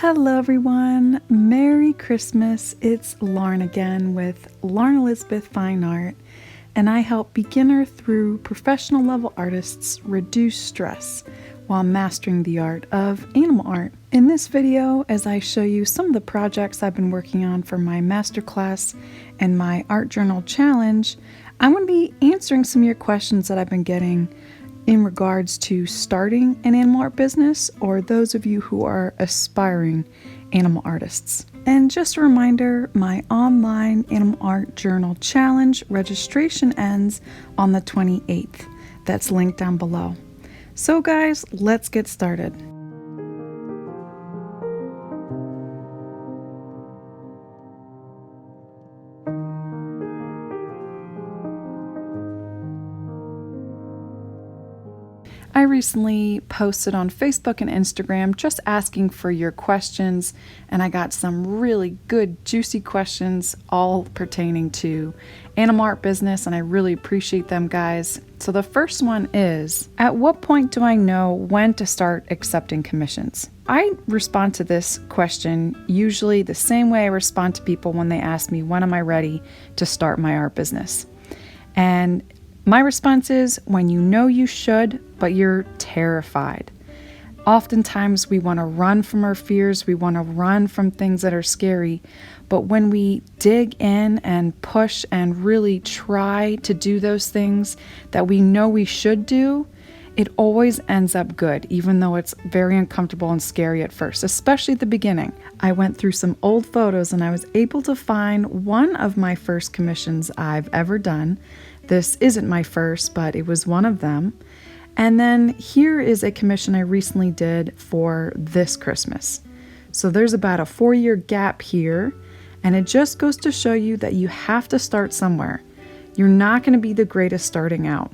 Hello everyone, Merry Christmas. It's Lauren again with Lauren Elizabeth Fine Art, and I help beginner through professional level artists reduce stress while mastering the art of animal art. In this video, as I show you some of the projects I've been working on for my masterclass and my art journal challenge, I'm going to be answering some of your questions that I've been getting in regards to starting an animal art business, or those of you who are aspiring animal artists. And just a reminder, my online animal art journal challenge registration ends on the 28th. That's linked down below. So guys, let's get started. I recently posted on Facebook and Instagram just asking for your questions, and I got some really good juicy questions all pertaining to animal art business, and I really appreciate them, guys. So the first one is, at what point do I know when to start accepting commissions? I respond to this question usually the same way I respond to people when they ask me, when am I ready to start my art business? And my response is, when you know you should, but you're terrified. Oftentimes we want to run from our fears, we want to run from things that are scary, but when we dig in and push and really try to do those things that we know we should do, it always ends up good, even though it's very uncomfortable and scary at first, especially at the beginning. I went through some old photos and I was able to find one of my first commissions I've ever done. This isn't my first, but it was one of them. And then here is a commission I recently did for this Christmas. So there's about a 4-year gap here, and it just goes to show you that you have to start somewhere. You're not going to be the greatest starting out.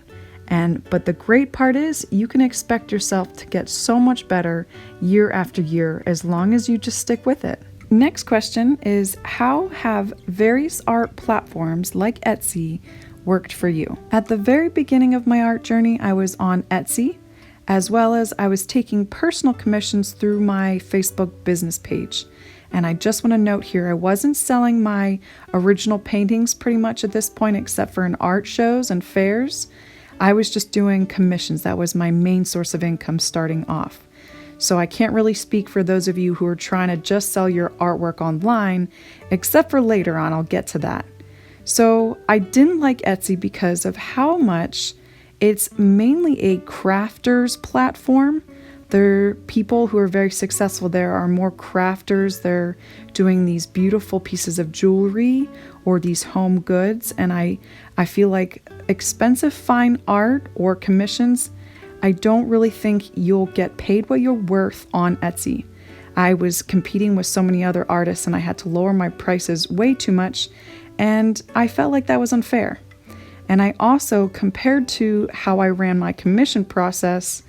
But the great part is you can expect yourself to get so much better year after year as long as you just stick with it. Next question is, how have various art platforms like Etsy worked for you? At the very beginning of my art journey, I was on Etsy, as well as I was taking personal commissions through my Facebook business page. And I just want to note here, I wasn't selling my original paintings pretty much at this point, except for in art shows and fairs. I was just doing commissions. That was my main source of income starting off. So I can't really speak for those of you who are trying to just sell your artwork online, except for later on, I'll get to that. So I didn't like Etsy because of how much it's mainly a crafters platform. People who are very successful there are more crafters. They're doing these beautiful pieces of jewelry or these home goods. And I feel like expensive fine art or commissions, I don't really think you'll get paid what you're worth on Etsy. I was competing with so many other artists and I had to lower my prices way too much. And I felt like that was unfair. And I also, compared to how I ran my commission process,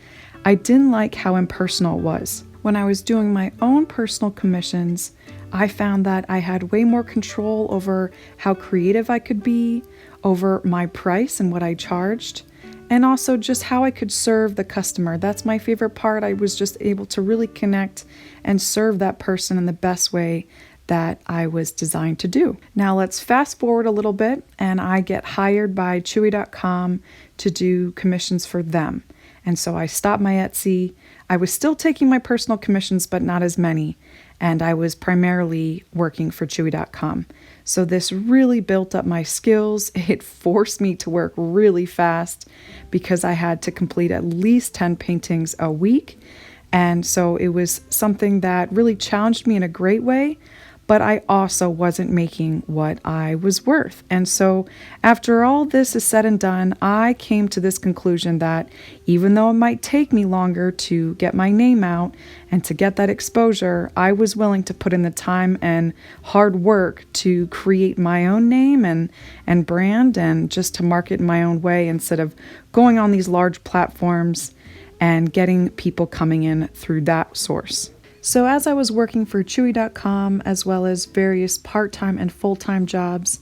I didn't like how impersonal it was. When I was doing my own personal commissions, I found that I had way more control over how creative I could be, over my price and what I charged, and also just how I could serve the customer. That's my favorite part. I was just able to really connect and serve that person in the best way that I was designed to do. Now let's fast forward a little bit, and I get hired by Chewy.com to do commissions for them. And so I stopped my Etsy. I was still taking my personal commissions, but not as many. And I was primarily working for Chewy.com. So this really built up my skills. It forced me to work really fast because I had to complete at least 10 paintings a week. And so it was something that really challenged me in a great way, but I also wasn't making what I was worth. And so after all this is said and done, I came to this conclusion that even though it might take me longer to get my name out and to get that exposure, I was willing to put in the time and hard work to create my own name and brand, and just to market in my own way instead of going on these large platforms and getting people coming in through that source. So as I was working for Chewy.com, as well as various part-time and full-time jobs,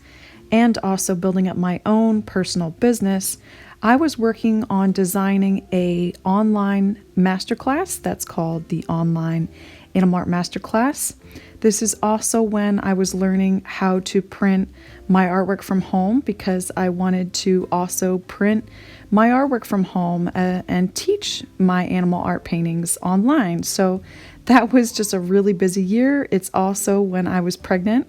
and also building up my own personal business, I was working on designing an online masterclass that's called the Online Animal Art Masterclass. This is also when I was learning how to print my artwork from home, because I wanted to also print my artwork from home and teach my animal art paintings online. So that was just a really busy year. It's also when I was pregnant.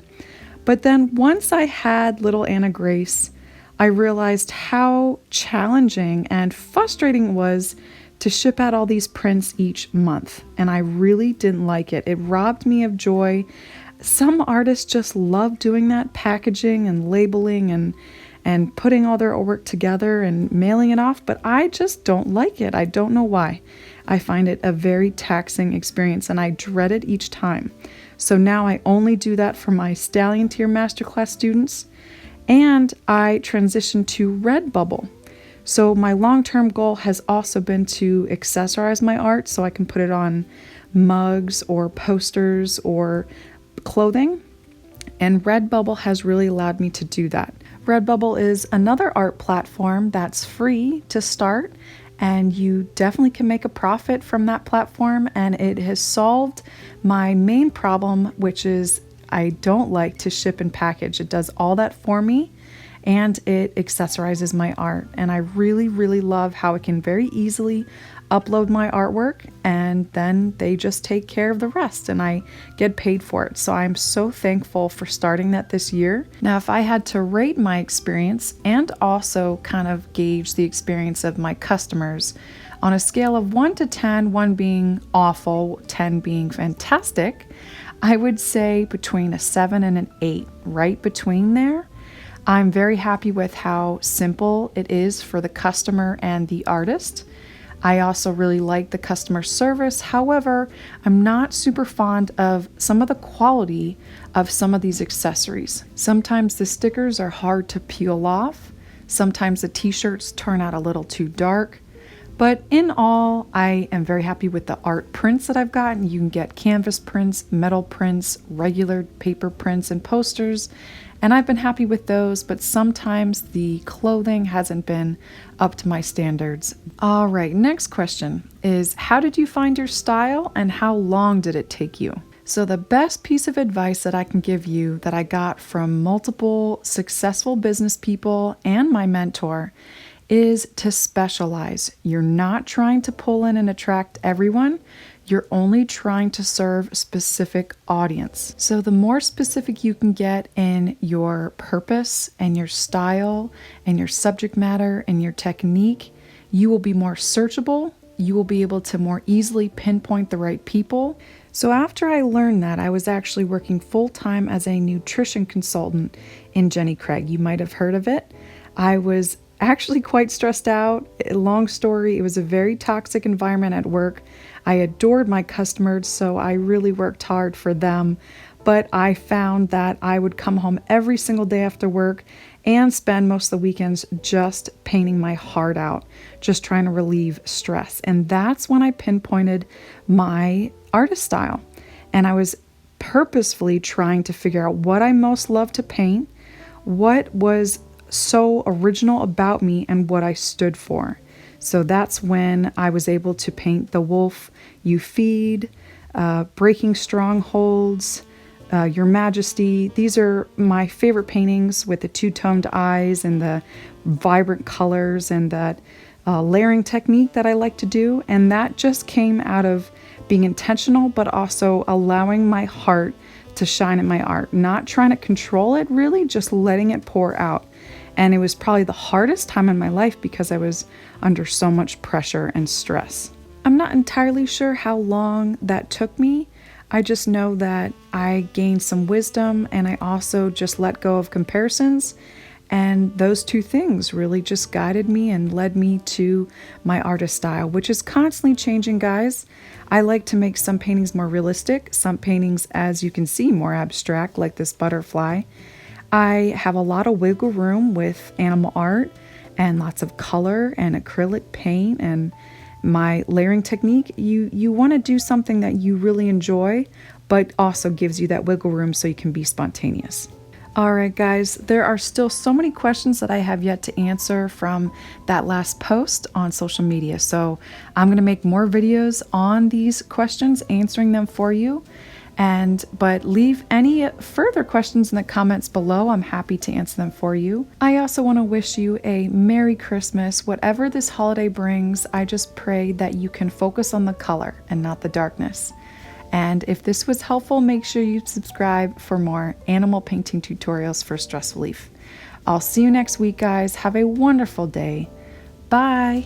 But then once I had little Anna Grace, I realized how challenging and frustrating it was to ship out all these prints each month. And I really didn't like it. It robbed me of joy. Some artists just love doing that, packaging and labeling and putting all their work together and mailing it off, but I just don't like it. I don't know why. I find it a very taxing experience and I dread it each time. So now I only do that for my Stallion Tier Masterclass students, and I transitioned to Redbubble. So my long-term goal has also been to accessorize my art so I can put it on mugs or posters or clothing. And Redbubble has really allowed me to do that. Redbubble is another art platform that's free to start, and you definitely can make a profit from that platform. And it has solved my main problem, which is I don't like to ship and package. It does all that for me, and it accessorizes my art. And I really, really love how it can very easily upload my artwork and then they just take care of the rest and I get paid for it. So I'm so thankful for starting that this year. Now, if I had to rate my experience and also kind of gauge the experience of my customers on a scale of 1 to 10, 1 being awful, 10 being fantastic, I would say between a 7 and an 8, right between there. I'm very happy with how simple it is for the customer and the artist. I also really like the customer service. However, I'm not super fond of some of the quality of some of these accessories. Sometimes the stickers are hard to peel off. Sometimes the t-shirts turn out a little too dark. But in all, I am very happy with the art prints that I've gotten. You can get canvas prints, metal prints, regular paper prints, and posters. And I've been happy with those, but sometimes the clothing hasn't been up to my standards. All right, next question is, how did you find your style and how long did it take you? So the best piece of advice that I can give you that I got from multiple successful business people and my mentor is to specialize. You're not trying to pull in and attract everyone. You're only trying to serve a specific audience. So the more specific you can get in your purpose and your style and your subject matter and your technique, you will be more searchable. You will be able to more easily pinpoint the right people. So after I learned that, I was actually working full-time as a nutrition consultant in Jenny Craig. You might have heard of it. I was actually quite stressed out. Long story, it was a very toxic environment at work. I adored my customers, so I really worked hard for them. But I found that I would come home every single day after work and spend most of the weekends just painting my heart out, just trying to relieve stress. And that's when I pinpointed my artist style. And I was purposefully trying to figure out what I most loved to paint, what was so original about me, and what I stood for. So that's when I was able to paint The Wolf You Feed, Breaking Strongholds, Your Majesty. These are my favorite paintings with the two-toned eyes and the vibrant colors and that layering technique that I like to do. And that just came out of being intentional, but also allowing my heart to shine in my art, not trying to control it, really just letting it pour out. And it was probably the hardest time in my life because I was under so much pressure and stress. I'm not entirely sure how long that took me. I just know that I gained some wisdom and I also just let go of comparisons. And those two things really just guided me and led me to my artist style, which is constantly changing, guys. I like to make some paintings more realistic, some paintings, as you can see, more abstract, like this butterfly. I have a lot of wiggle room with animal art and lots of color and acrylic paint and my layering technique. You want to do something that you really enjoy, but also gives you that wiggle room so you can be spontaneous. All right, guys, there are still so many questions that I have yet to answer from that last post on social media. So I'm going to make more videos on these questions, answering them for you. But leave any further questions in the comments below. I'm happy to answer them for you. I also want to wish you a Merry Christmas. Whatever this holiday brings, I just pray that you can focus on the color and not the darkness. And if this was helpful, make sure you subscribe for more animal painting tutorials for stress relief. I'll see you next week, guys. Have a wonderful day. Bye.